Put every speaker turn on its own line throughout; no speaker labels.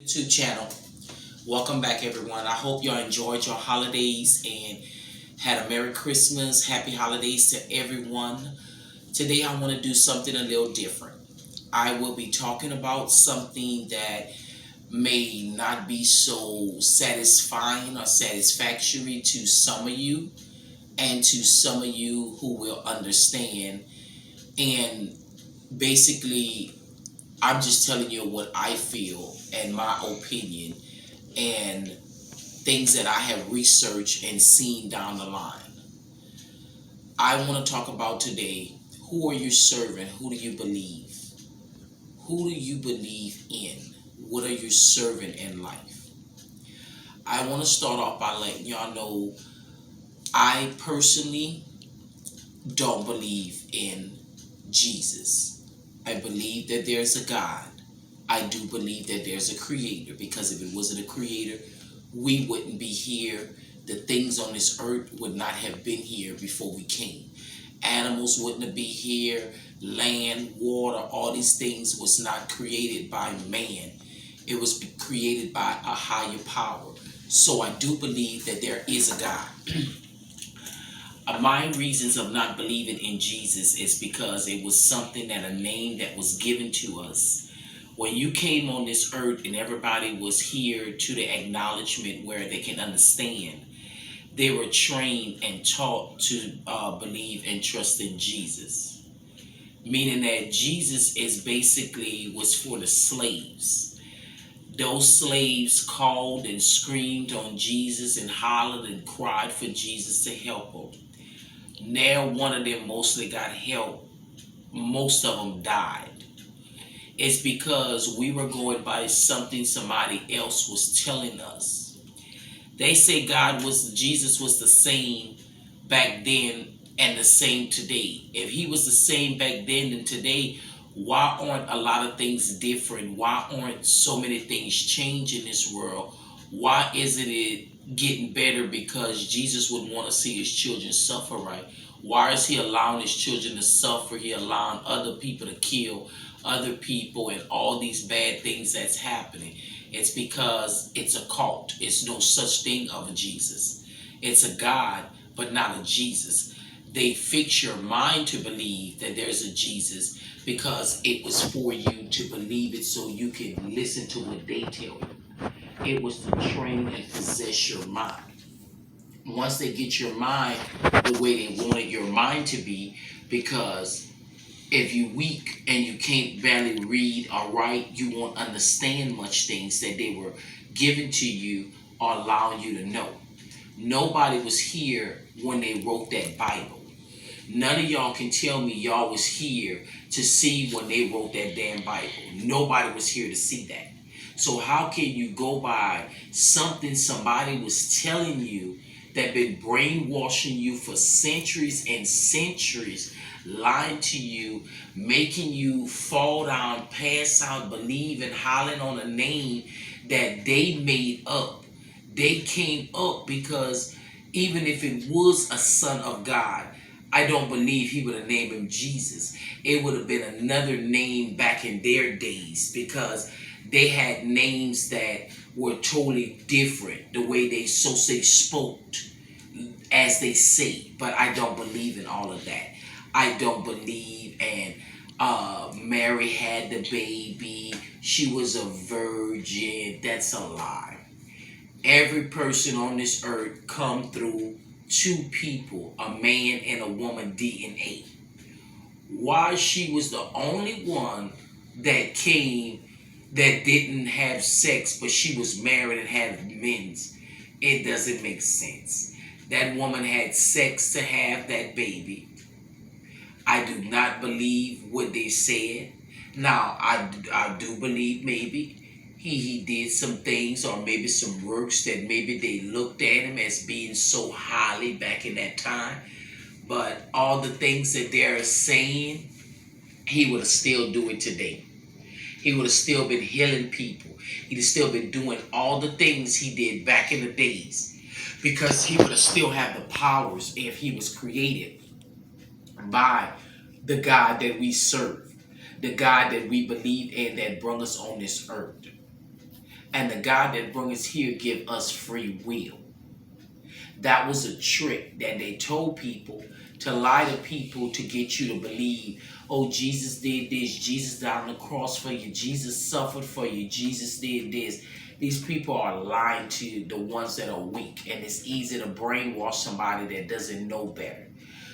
YouTube channel. Welcome back, everyone. I hope y'all enjoyed your holidays and had a Merry Christmas, Happy Holidays to everyone. Today, I want to do something a little different. I will be talking about something that may not be so satisfying or satisfactory to some of you, and to some of you who will understand. And basically, I'm just telling you what I feel and my opinion and things that I have researched and seen down the line. I want to talk about today, who are you serving? Who do you believe? Who do you believe in? What are you serving in life? I want to start off by letting y'all know I personally don't believe in Jesus. I believe that there's a God. I do believe that there's a creator, because if it wasn't a creator, we wouldn't be here. The things on this earth would not have been here before we came. Animals wouldn't be here. Land, water, all these things was not created by man. It was created by a higher power. So I do believe that there is a God. My reasons of not believing in Jesus is because it was something, that a name that was given to us when you came on this earth, and everybody was here to the acknowledgement where they can understand. They were trained and taught to believe and trust in Jesus, meaning that Jesus is basically was for the slaves. Those slaves called and screamed on Jesus and hollered and cried for Jesus to help them. Now one of them mostly got help. Most of them died. It's because we were going by something somebody else was telling us. They say Jesus was the same back then and the same today. If he was the same back then and today, why aren't a lot of things different? Why aren't so many things changing in this world? Why isn't it getting better? Because Jesus wouldn't want to see his children suffer, right? Why is he allowing his children to suffer? He allowing other people to kill other people and all these bad things that's happening. It's because it's a cult. It's no such thing of a Jesus. It's a God, but not a Jesus. They fix your mind to believe that there's a Jesus because it was for you to believe it, so you can listen to what they tell you. It was to train and possess your mind. Once they get your mind the way they wanted your mind to be, because if you weak and you can't barely read or write, you won't understand much things that they were given to you or allowing you to know. Nobody was here when they wrote that Bible. None of y'all can tell me y'all was here to see when they wrote that damn Bible. Nobody was here to see that. So how can you go by something somebody was telling you, that been brainwashing you for centuries and centuries, lying to you, making you fall down, pass out, believe and hollering on a name that they made up? They came up because even if it was a son of God, I don't believe he would have named him Jesus. It would have been another name back in their days, because they had names that were totally different, the way they spoke as they say. But I don't believe in all of that. I don't believe and Mary had the baby, she was a virgin. That's a lie. Every person on this earth come through two people, a man and a woman, DNA. Why she was the only one that came that didn't have sex, but she was married and had men's, it doesn't make sense. That woman had sex to have that baby. I do not believe what they said. Now, I do believe maybe he did some things, or maybe some works that maybe they looked at him as being so highly back in that time. But all the things that they're saying, he would have still do it today. He would have still been healing people. He'd have still been doing all the things he did back in the days, because he would have still had the powers if he was created by the God that we serve, the God that we believe in, that brought us on this earth. And the God that brought us here give us free will. That was a trick that they told people to lie to people to get you to believe, oh, Jesus did this, Jesus died on the cross for you, Jesus suffered for you, Jesus did this. These people are lying to the ones that are weak, and it's easy to brainwash somebody that doesn't know better.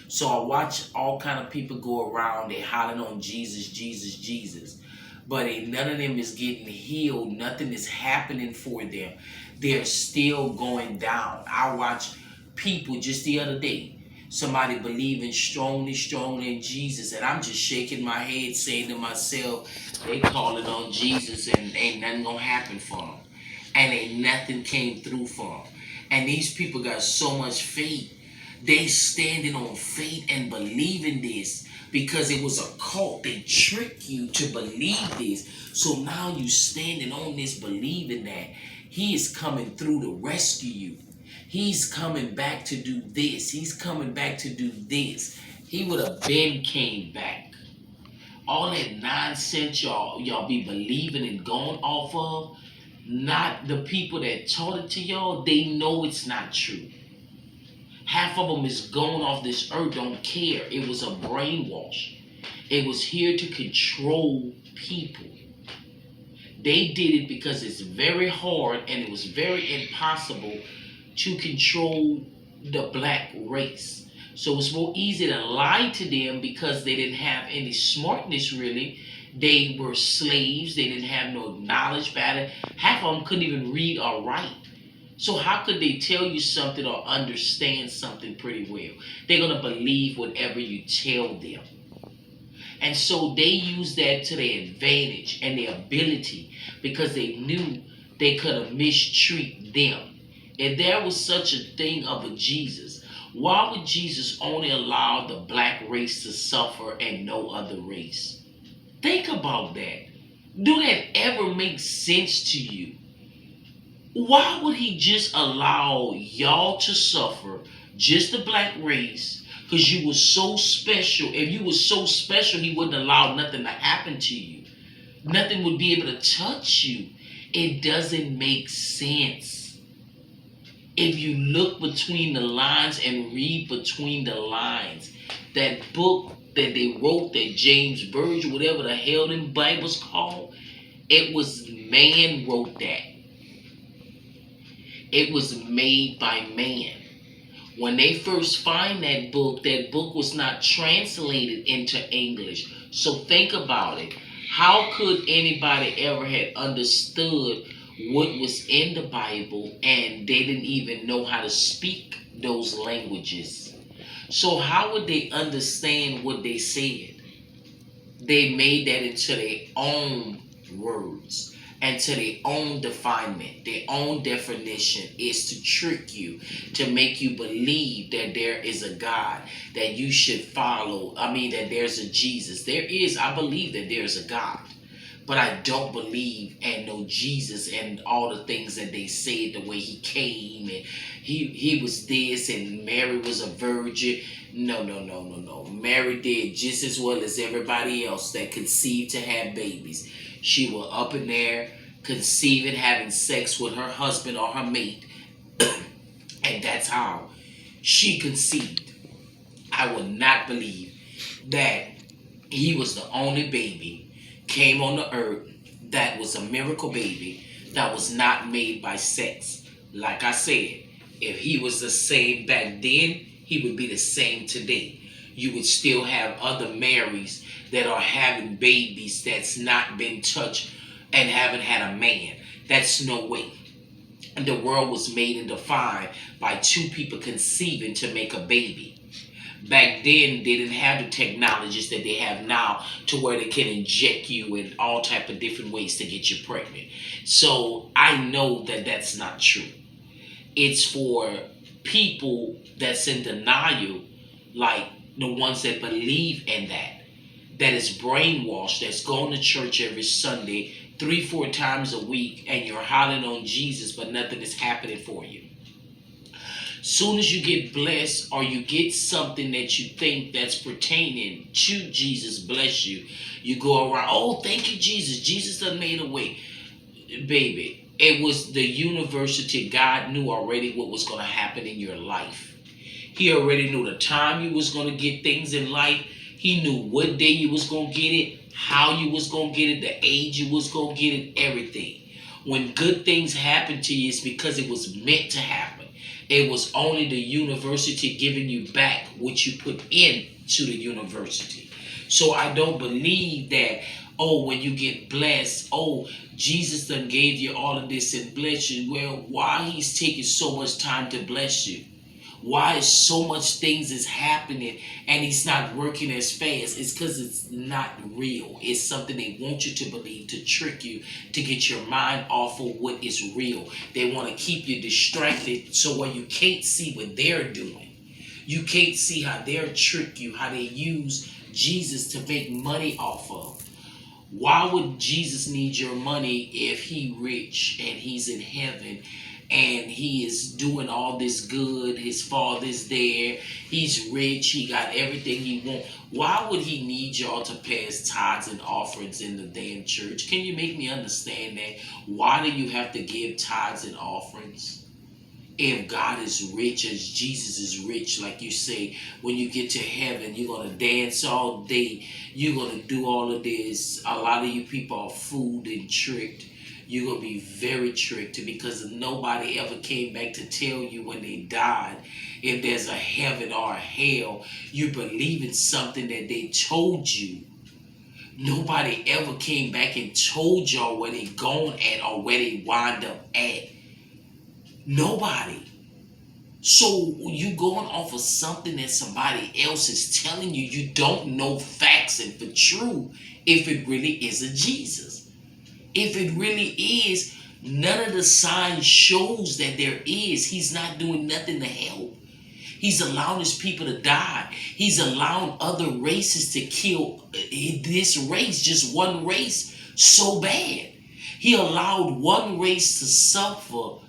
So I watch all kind of people go around, they hollering on Jesus, Jesus, Jesus. But ain't none of them is getting healed. Nothing is happening for them. They're still going down. I watch people just the other day. Somebody believing strongly, strongly in Jesus, and I'm just shaking my head, saying to myself, they calling on Jesus, and ain't nothing gonna happen for them, and ain't nothing came through for them. And these people got so much faith. They standing on faith and believing this because it was a cult. They trick you to believe this. So now you standing on this believing that he is coming through to rescue you. He's coming back to do this. He's coming back to do this. He would have been came back. All that nonsense y'all be believing and going off of, not the people that taught it to y'all, they know it's not true. Half of them is going off this earth, don't care. It was a brainwash. It was here to control people. They did it because it's very hard and it was very impossible to control the black race. So it's more easy to lie to them because they didn't have any smartness really. They were slaves. They didn't have no knowledge about it. Half of them couldn't even read or write. So how could they tell you something or understand something pretty well? They're going to believe whatever you tell them. And so they use that to their advantage and their ability because they knew they could have mistreat them. If there was such a thing of a Jesus, why would Jesus only allow the black race to suffer and no other race? Think about that. Do that ever make sense to you? Why would he just allow y'all to suffer, just the black race, because you were so special? If you were so special, he wouldn't allow nothing to happen to you. Nothing would be able to touch you. It doesn't make sense. If you look between the lines and read between the lines, that book that they wrote, that James Virgil, whatever the hell them Bibles called, it was man wrote that. It was made by man. When they first find that book was not translated into English. So think about it. How could anybody ever had understood what was in the Bible and they didn't even know how to speak those languages? So how would they understand what they said? They made that into their own words and to their own definement, their own definition is to trick you, to make you believe that there is a God that you should follow. I mean, that there's a Jesus. I believe that there's a God, but I don't believe and know Jesus and all the things that they said, the way he came and he was this and Mary was a virgin. No. Mary did just as well as everybody else that conceived to have babies. She was up in there conceiving, having sex with her husband or her mate. And that's how she conceived. I would not believe that he was the only baby came on the earth that was a miracle baby that was not made by sex. Like I said, if he was the same back then, he would be the same today. You would still have other Marys that are having babies that's not been touched and haven't had a man. That's no way. And the world was made and defined by two people conceiving to make a baby. Back then, they didn't have the technologies that they have now to where they can inject you in all type of different ways to get you pregnant. So I know that that's not true. It's for people that's in denial, like the ones that believe in that is brainwashed, that's going to church every Sunday 3-4 times a week, and you're hollering on Jesus, but nothing is happening for you. Soon as you get blessed or you get something that you think that's pertaining to Jesus, bless you, you go around, oh, thank you, Jesus. Jesus done made a way. Baby, It was the university. God knew already what was going to happen in your life. He already knew the time you was going to get things in life. He knew what day you was going to get it, how you was going to get it, the age you was going to get it, everything. When good things happen to you, it's because it was meant to happen. It was only the university giving you back what you put into the university. So I don't believe that, oh, when you get blessed, oh, Jesus done gave you all of this and bless you. Well, why he's taking so much time to bless you? Why is so much things is happening and he's not working as fast? It's because it's not real. It's something they want you to believe, to trick you, to get your mind off of what is real. They want to keep you distracted so where you can't see what they're doing. You can't see how they're trick you, how they use Jesus to make money off of. Why would Jesus need your money if he rich and he's in heaven and he is doing all this good? His father's there. He's rich. He got everything he wants. Why would he need y'all to pass tithes and offerings in the damn church? Can you make me understand that? Why do you have to give tithes and offerings? If God is rich as Jesus is rich, like you say, when you get to heaven, you're going to dance all day. You're going to do all of this. A lot of you people are fooled and tricked. You're going to be very tricked because nobody ever came back to tell you when they died if there's a heaven or a hell. You believe in something that they told you. Nobody ever came back and told y'all where they going at or where they wind up at. Nobody. So you going off of something that somebody else is telling you. You don't know facts and for true if it really is a Jesus. If it really is, none of the signs shows that there is. He's not doing nothing to help. He's allowing his people to die. He's allowing other races to kill this race, just one race, so bad. He allowed one race to suffer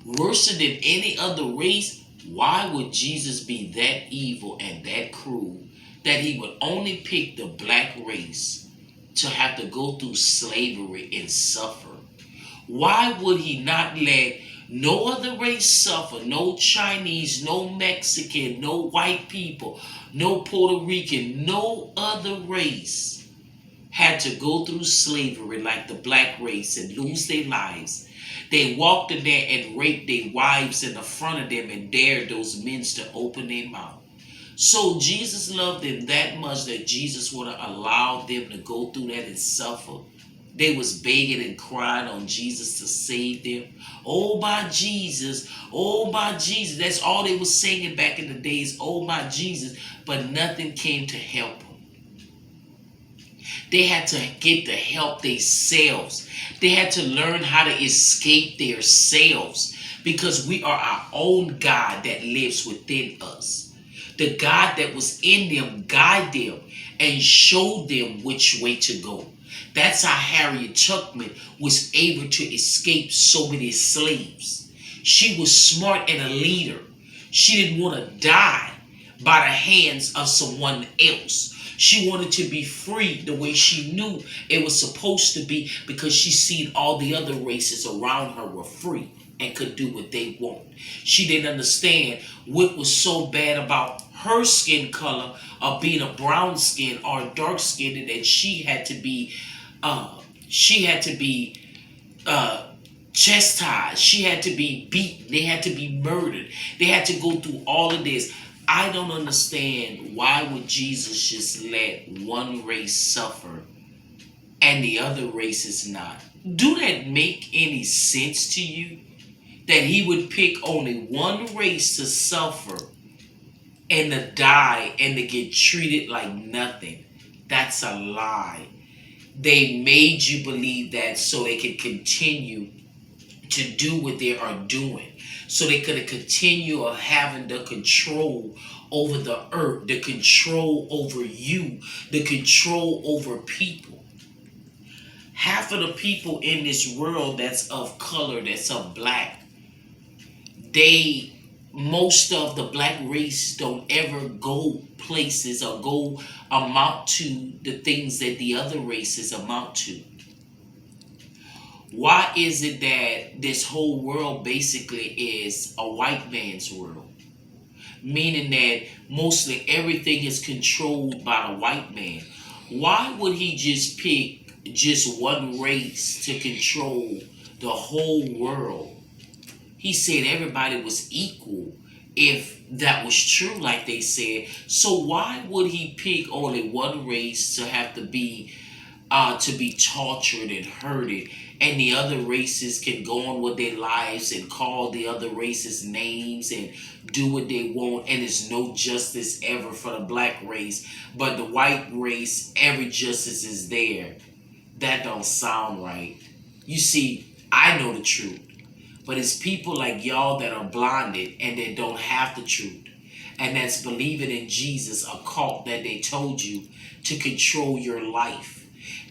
worse than any other race. Why would Jesus be that evil and that cruel that he would only pick the black race to have to go through slavery and suffer? Why would he not let no other race suffer? No Chinese, no Mexican, no white people, no Puerto Rican, no other race had to go through slavery like the black race and lose their lives. They walked in there and raped their wives in the front of them and dared those men to open their mouth. So Jesus loved them that much that Jesus would have allowed them to go through that and suffer. They was begging and crying on Jesus to save them. Oh my Jesus, oh my Jesus. That's all they was singing back in the days, oh my Jesus. But nothing came to help them. They had to get the help themselves. They had to learn how to escape themselves because we are our own God that lives within us. The God that was in them guide them and showed them which way to go. That's how Harriet Tubman was able to escape so many slaves. She was smart and a leader. She didn't want to die by the hands of someone else. She wanted to be free the way she knew it was supposed to be because she seen all the other races around her were free and could do what they want. She didn't understand what was so bad about her skin color of being a brown skin or dark skin that she had to be chastised. She had to be beaten. They had to be murdered. They had to go through all of this. I don't understand why would Jesus just let one race suffer and the other races not? Do that make any sense to you? That he would pick only one race to suffer and to die and to get treated like nothing? That's a lie. They made you believe that so they could continue to do what they are doing. So they could continue of having the control over the earth, the control over you, the control over people. Half of the people in this world that's of color, that's of black, most of the black race don't ever go places or go amount to the things that the other races amount to. Why is it that this whole world basically is a white man's world? Meaning that mostly everything is controlled by the white man. Why would he just pick just one race to control the whole world? He said everybody was equal if that was true, like they said. So why would he pick only one race to be tortured and hurted, and the other races can go on with their lives and call the other races names and do what they want, and there's no justice ever for the black race, but the white race, every justice is there? That don't sound right. You see, I know the truth, but it's people like y'all that are blinded and that don't have the truth. And that's believing in Jesus, a cult that they told you to control your life.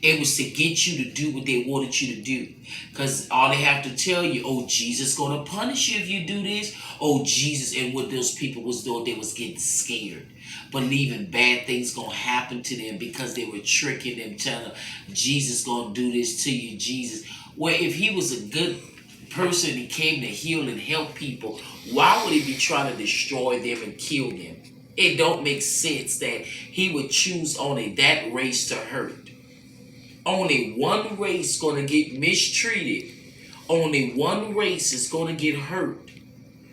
It was to get you to do what they wanted you to do. Because all they have to tell you, oh, Jesus going to punish you if you do this. Oh, Jesus. And what those people was doing, they was getting scared. Believing bad things going to happen to them because they were tricking them, telling them, Jesus going to do this to you, Jesus. Well, if he was a good person, he came to heal and help people, why would he be trying to destroy them and kill them? It don't make sense that he would choose only that race to hurt. Only one race going to get mistreated. Only one race is going to get hurt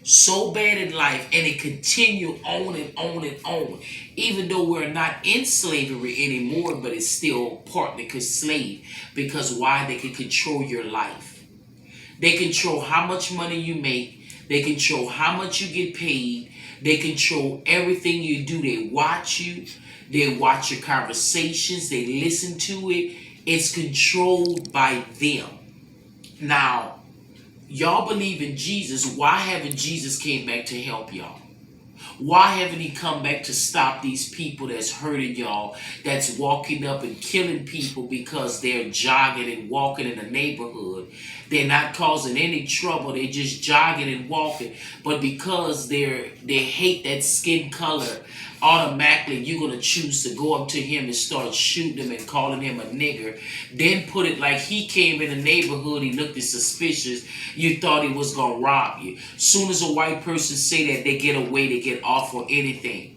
so bad in life, and it continue on and on and on. Even though we're not in slavery anymore, but it's still partly slave. Because why? They can control your life. They control how much money you make. They control how much you get paid. They control everything you do. They watch you. They watch your conversations. They listen to it. It's controlled by them. Now, y'all believe in Jesus. Why haven't Jesus came back to help y'all? Why haven't he come back to stop these people that's hurting y'all, that's walking up and killing people because they're jogging and walking in the neighborhood? They're not causing any trouble. They're just jogging and walking. But because they hate that skin color, automatically you're going to choose to go up to him and start shooting him and calling him a nigger. Then put it like he came in the neighborhood, he looked suspicious, you thought he was going to rob you. Soon as a white person say that, they get away, they get off or anything.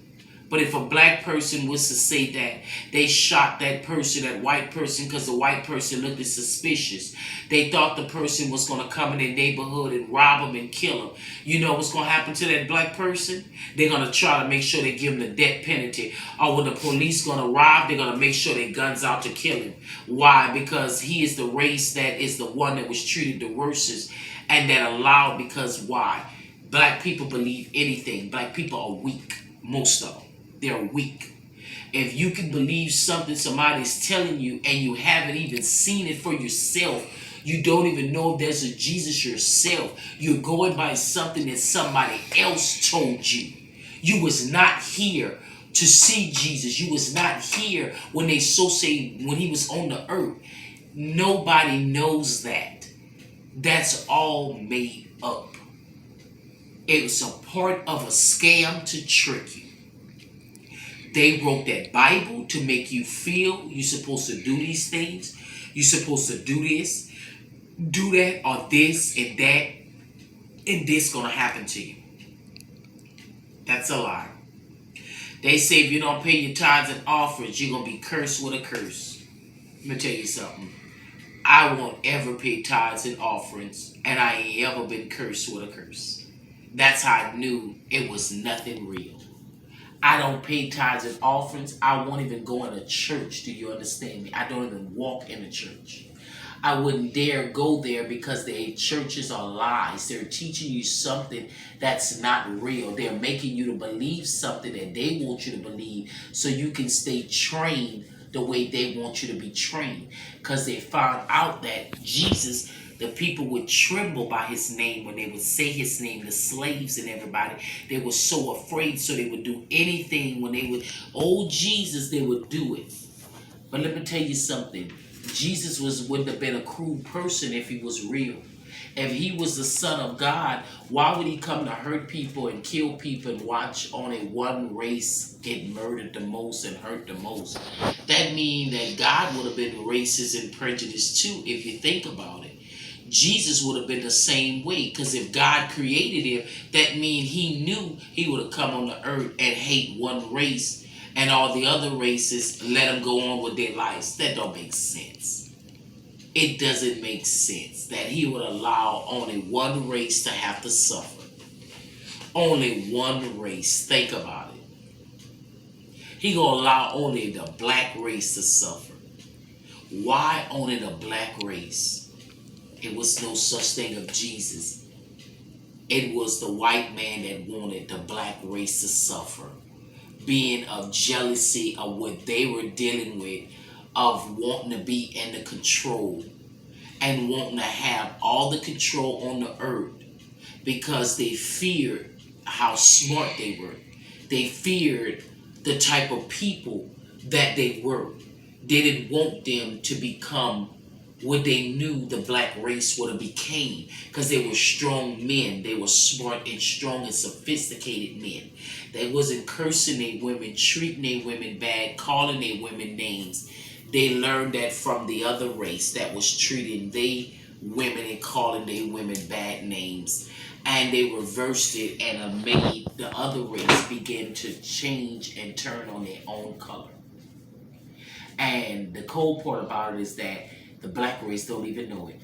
But if a black person was to say that, they shot that person, that white person, because the white person looked suspicious. They thought the person was going to come in their neighborhood and rob them and kill them. You know what's going to happen to that black person? They're going to try to make sure they give him the death penalty. Or when the police going to rob, they're going to make sure their guns out to kill him. Why? Because he is the race that is the one that was treated the worstest, and that allowed, because why? Black people believe anything. Black people are weak, most of them. They're weak. If you can believe something somebody's telling you and you haven't even seen it for yourself, you don't even know if there's a Jesus yourself. You're going by something that somebody else told you. You was not here to see Jesus. You was not here when they say when he was on the earth. Nobody knows that. That's all made up. It was a part of a scam to trick you. They wrote that Bible to make you feel you're supposed to do these things. You're supposed to do this, do that, or this and that, and this gonna happen to you. That's a lie. They say if you don't pay your tithes and offerings, you're gonna be cursed with a curse. Let me tell you something. I won't ever pay tithes and offerings, and I ain't ever been cursed with a curse. That's how I knew it was nothing real. I don't pay tithes and offerings. I won't even go in a church. Do you understand me? I don't even walk in a church. I wouldn't dare go there because the churches are lies. They're teaching you something that's not real. They're making you to believe something that they want you to believe so you can stay trained the way they want you to be trained. Because they found out that Jesus, the people would tremble by his name when they would say his name, the slaves and everybody. They were so afraid, so they would do anything when they would, oh Jesus, they would do it. But let me tell you something. Jesus wouldn't have been a cruel person if he was real. If he was the Son of God, why would he come to hurt people and kill people and watch only one race get murdered the most and hurt the most? That means that God would have been racist and prejudiced too, if you think about it. Jesus would have been the same way, because if God created him, that means he knew he would have come on the earth and hate one race and all the other races let them go on with their lives. That don't make sense. It doesn't make sense that he would allow only one race to have to suffer. Only one race. Think about it. He gonna allow only the black race to suffer. Why only the black race? It was no such thing of Jesus. It was the white man that wanted the black race to suffer, being of jealousy of what they were dealing with, of wanting to be in the control and wanting to have all the control on the earth, because they feared how smart they were. They feared the type of people that they were. They didn't want them to become what they knew the black race would have became, because they were strong men. They were smart and strong and sophisticated men. They wasn't cursing their women, treating their women bad, calling their women names. They learned that from the other race that was treating their women and calling their women bad names. And they reversed it and made the other race begin to change and turn on their own color. And the cold part about it is that the black race don't even know it.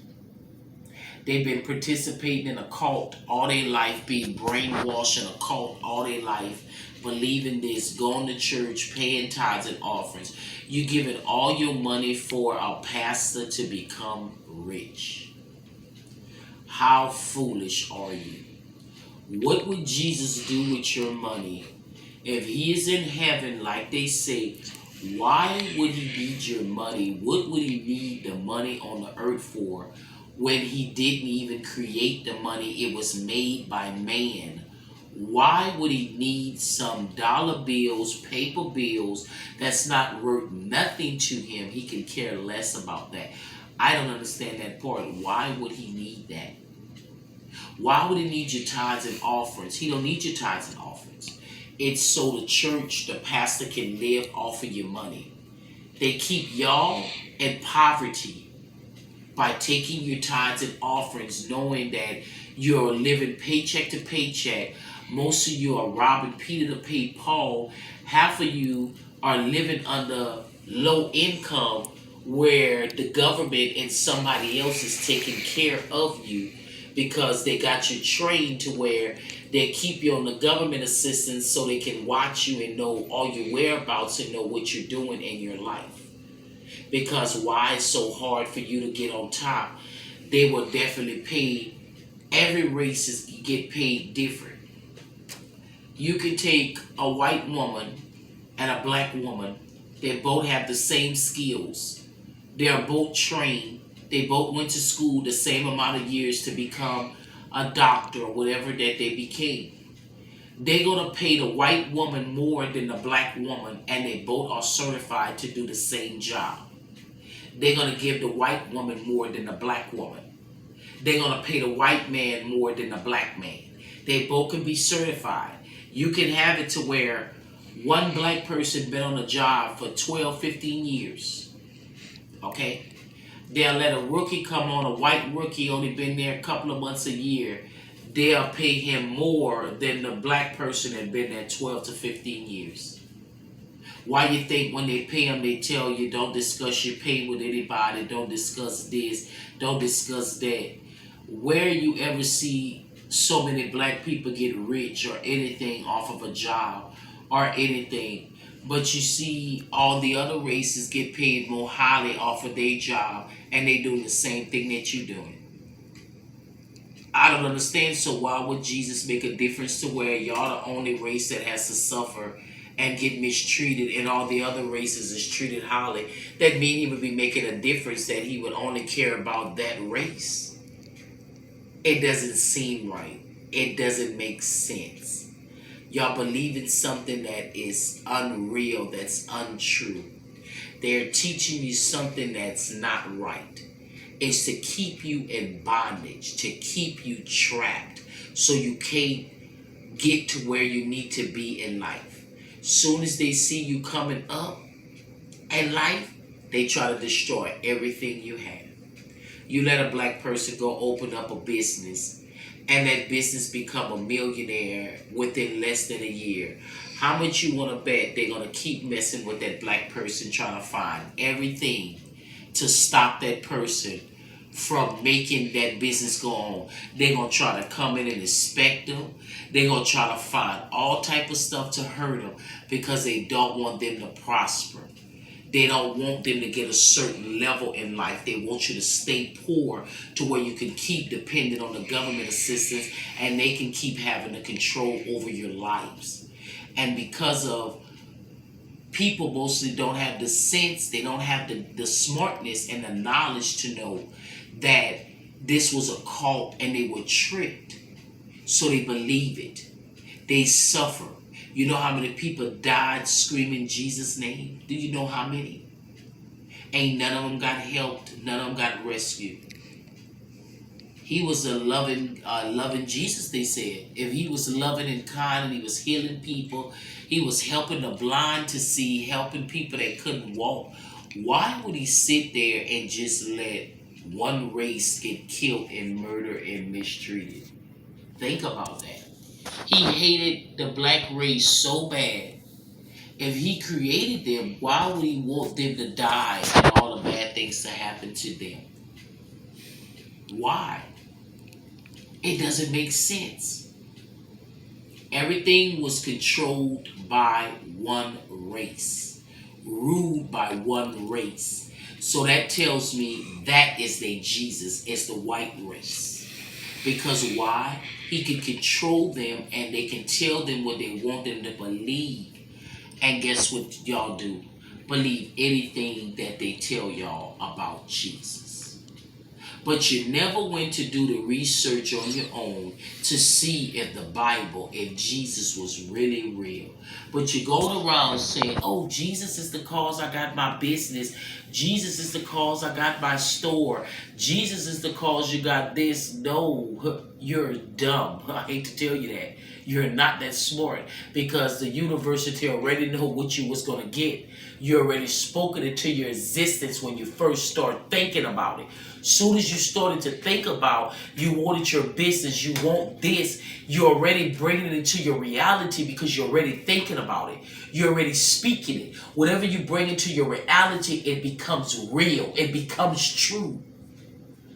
They've been participating in a cult all their life, being brainwashed in a cult all their life, believing this, going to church, paying tithes and offerings. You giving all your money for a pastor to become rich. How foolish are you? What would Jesus do with your money if he is in heaven, like they say? Why would he need your money? What would he need the money on the earth for when he didn't even create the money? It was made by man. Why would he need some dollar bills, paper bills that's not worth nothing to him? He can care less about that. I don't understand that part. Why would he need that? Why would he need your tithes and offerings? He don't need your tithes and offerings. It's so the church, the pastor can live off of your money. They keep y'all in poverty by taking your tithes and offerings, knowing that you're living paycheck to paycheck. Most of you are robbing Peter to pay Paul. Half of you are living under low income, where the government and somebody else is taking care of you, because they got you trained to where they keep you on the government assistance so they can watch you and know all your whereabouts and know what you're doing in your life. Because why it's so hard for you to get on top? They will definitely pay. Every race is get paid different. You can take a white woman and a black woman. They both have the same skills. They are both trained. They both went to school the same amount of years to become a doctor or whatever that they became. They're going to pay the white woman more than the black woman, and they both are certified to do the same job. They're going to give the white woman more than the black woman. They're going to pay the white man more than the black man. They both can be certified. You can have it to where one black person been on a job for 12, 15 years. Okay? They'll let a rookie come on, a white rookie only been there a couple of months a year. They'll pay him more than the black person that been there 12 to 15 years. Why you think when they pay them, they tell you don't discuss your pay with anybody, don't discuss this, don't discuss that. Where you ever see so many black people get rich or anything off of a job or anything? But you see all the other races get paid more highly off of their job, and they doing the same thing that you doing. I don't understand. So why would Jesus make a difference to where y'all the only race that has to suffer and get mistreated, and all the other races is treated highly? That mean he would be making a difference, that he would only care about that race. It doesn't seem right. It doesn't make sense. Y'all believe in something that is unreal, that's untrue. They're teaching you something that's not right. It's to keep you in bondage, to keep you trapped, so you can't get to where you need to be in life. Soon as they see you coming up in life, they try to destroy everything you have. You let a black person go open up a business, and that business become a millionaire within less than a year. How much you want to bet they're going to keep messing with that black person, trying to find everything to stop that person from making that business go on? They're going to try to come in and inspect them. They're going to try to find all type of stuff to hurt them because they don't want them to prosper. They don't want them to get a certain level in life. They want you to stay poor to where you can keep depending on the government assistance, and they can keep having the control over your lives. And because of people mostly don't have the sense, they don't have the smartness and the knowledge to know that this was a cult and they were tricked. So they believe it. They suffer. You know how many people died screaming Jesus' name? Do you know how many? Ain't none of them got helped. None of them got rescued. He was a loving Jesus, they said. If he was loving and kind and he was healing people, he was helping the blind to see, helping people that couldn't walk, why would he sit there and just let one race get killed and murdered and mistreated? Think about that. He hated the black race so bad. If he created them, why would he want them to die and all the bad things to happen to them? Why? It doesn't make sense. Everything was controlled by one race, ruled by one race. So that tells me that is their Jesus, it's the white race. Because why? He can control them and they can tell them what they want them to believe. And guess what y'all do? Believe anything that they tell y'all about Jesus. But you never went to do the research on your own to see if the Bible, if Jesus was really real. But you're going around saying, oh, Jesus is the cause I got my business. Jesus is the cause I got my store. Jesus is the cause you got this. No, you're dumb. I hate to tell you that. You're not that smart because the university already know what you was going to get. You already spoken it to your existence when you first start thinking about it. Soon as you started to think about you wanted your business, you want this, you're already bringing it into your reality because you're already thinking about it. You're already speaking it. Whatever you bring into your reality, it becomes real. It becomes true.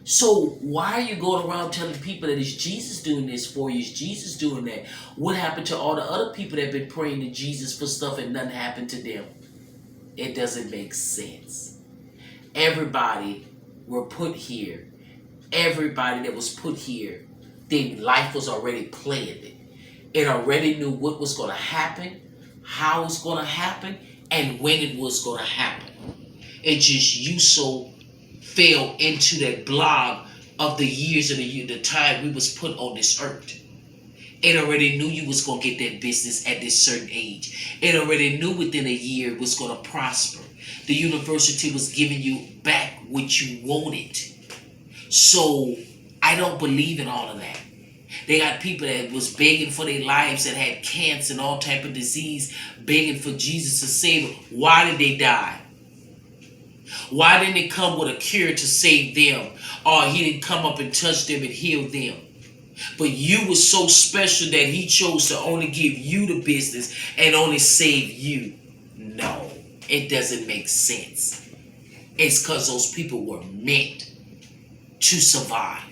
So why are you going around telling people that it's Jesus doing this for you? Is Jesus doing that? What happened to all the other people that have been praying to Jesus for stuff and nothing happened to them? It doesn't make sense. Everybody were put here. Everybody that was put here, then life was already planned. It already knew what was going to happen, how it's going to happen, and when it was going to happen. It just you so fell into that blob of the years and the time we was put on this earth. It already knew you was going to get that business at this certain age. It already knew within a year it was going to prosper. The university was giving you back what you wanted. So I don't believe in all of that. They got people that was begging for their lives that had cancer and all type of disease, begging for Jesus to save them. Why did they die? Why didn't it come with a cure to save them? Or he didn't come up and touch them and heal them? But you were so special that he chose to only give you the business and only save you. No, it doesn't make sense. It's because those people were meant to survive.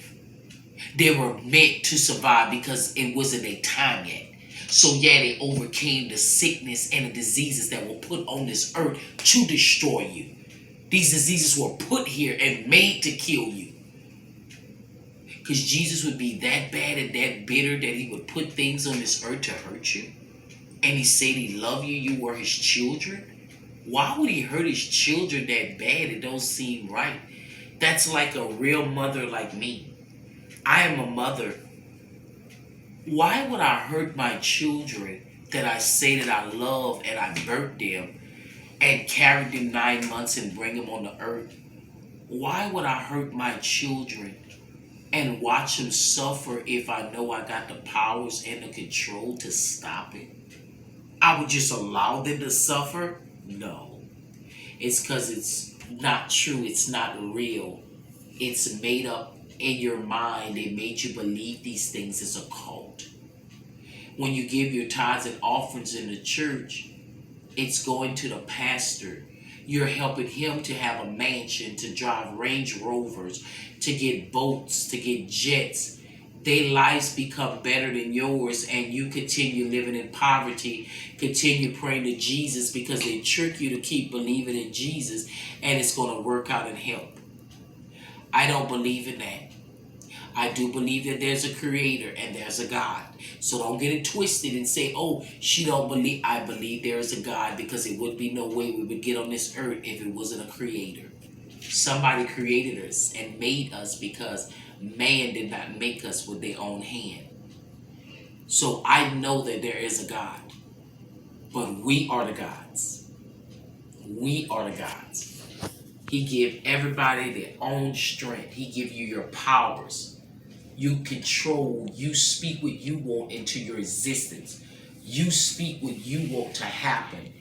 They were meant to survive because it wasn't their time yet. So yeah, they overcame the sickness and the diseases that were put on this earth to destroy you. These diseases were put here and made to kill you. Because Jesus would be that bad and that bitter that he would put things on this earth to hurt you. And he said he loved you, you were his children. Why would he hurt his children that bad? It don't seem right. That's like a real mother like me. I am a mother. Why would I hurt my children that I say that I love and I birthed them and carried them 9 months and bring them on the earth? Why would I hurt my children and watch them suffer if I know I got the powers and the control to stop it? I would just allow them to suffer? No. It's because it's not true. It's not real. It's made up in your mind. It made you believe these things is a cult. When you give your tithes and offerings in the church, it's going to the pastor. You're helping him to have a mansion, to drive Range Rovers, to get boats, to get jets. Their lives become better than yours, and you continue living in poverty, continue praying to Jesus because they trick you to keep believing in Jesus, and it's going to work out and help. I don't believe in that. I do believe that there's a creator and there's a God. So don't get it twisted and say, oh, she don't believe. I believe there is a God, because it would be no way we would get on this earth if it wasn't a creator. Somebody created us and made us, because man did not make us with their own hand. So I know that there is a God, but we are the gods. We are the gods. He give everybody their own strength. He give you your powers. You control, you speak what you want into your existence. You speak what you want to happen,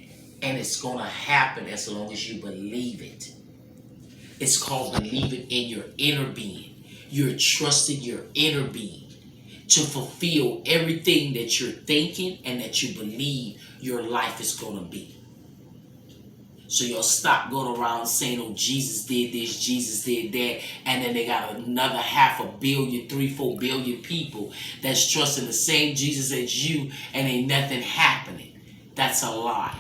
and it's going to happen as long as you believe it. It's called believing in your inner being. You're trusting your inner being to fulfill everything that you're thinking and that you believe your life is going to be. So you'll stop going around saying, oh, Jesus did this, Jesus did that, and then they got another 500 million, 3-4 billion people that's trusting the same Jesus as you, and ain't nothing happening. That's a lie.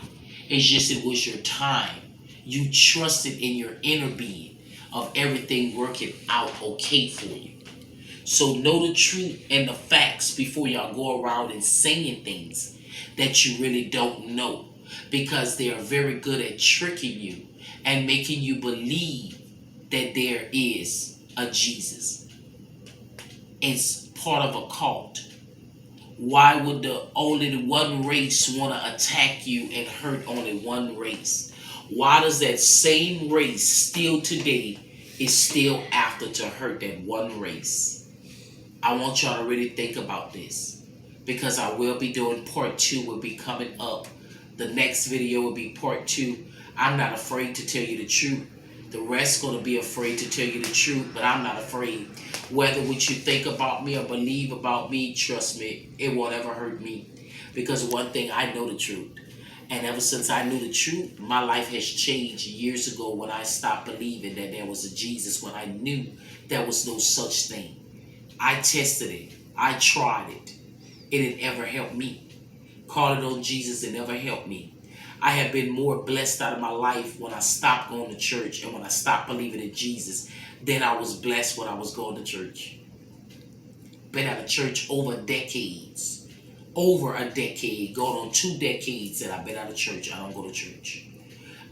It's just it was your time. You trusted in your inner being of everything working out okay for you. So know the truth and the facts before y'all go around and saying things that you really don't know, because they are very good at tricking you and making you believe that there is a Jesus. It's part of a cult. Why would the only one race want to attack you and hurt only one race? Why does that same race still today is still after to hurt that one race? I want y'all to really think about this, because I will be doing part 2 will be coming up. The next video will be part 2. I'm not afraid to tell you the truth. The rest going to be afraid to tell you the truth, but I'm not afraid. Whether what you think about me or believe about me, trust me, it won't ever hurt me. Because one thing, I know the truth. And ever since I knew the truth, my life has changed years ago when I stopped believing that there was a Jesus, when I knew there was no such thing. I tested it. I tried it. It didn't ever help me. Calling on Jesus, it never helped me. I have been more blessed out of my life when I stopped going to church and when I stopped believing in Jesus than I was blessed when I was going to church. Been out of church over decades. Over a decade. Going on 2 decades that I've been out of church. I don't go to church.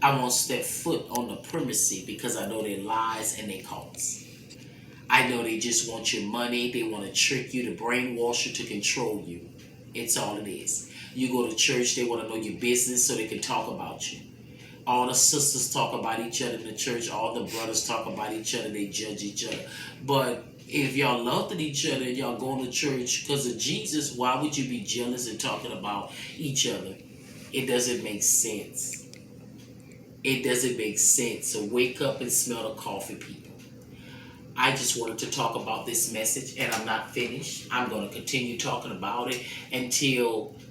I won't step foot on the premises because I know their lies and their cults. I know they just want your money. They want to trick you, to brainwash you, to control you. It's all it is. You go to church, they want to know your business so they can talk about you. All the sisters talk about each other in the church. All the brothers talk about each other. They judge each other. But if y'all loved each other and y'all going to church because of Jesus, why would you be jealous and talking about each other? It doesn't make sense. It doesn't make sense. So wake up and smell the coffee, people. I just wanted to talk about this message, and I'm not finished. I'm going to continue talking about it until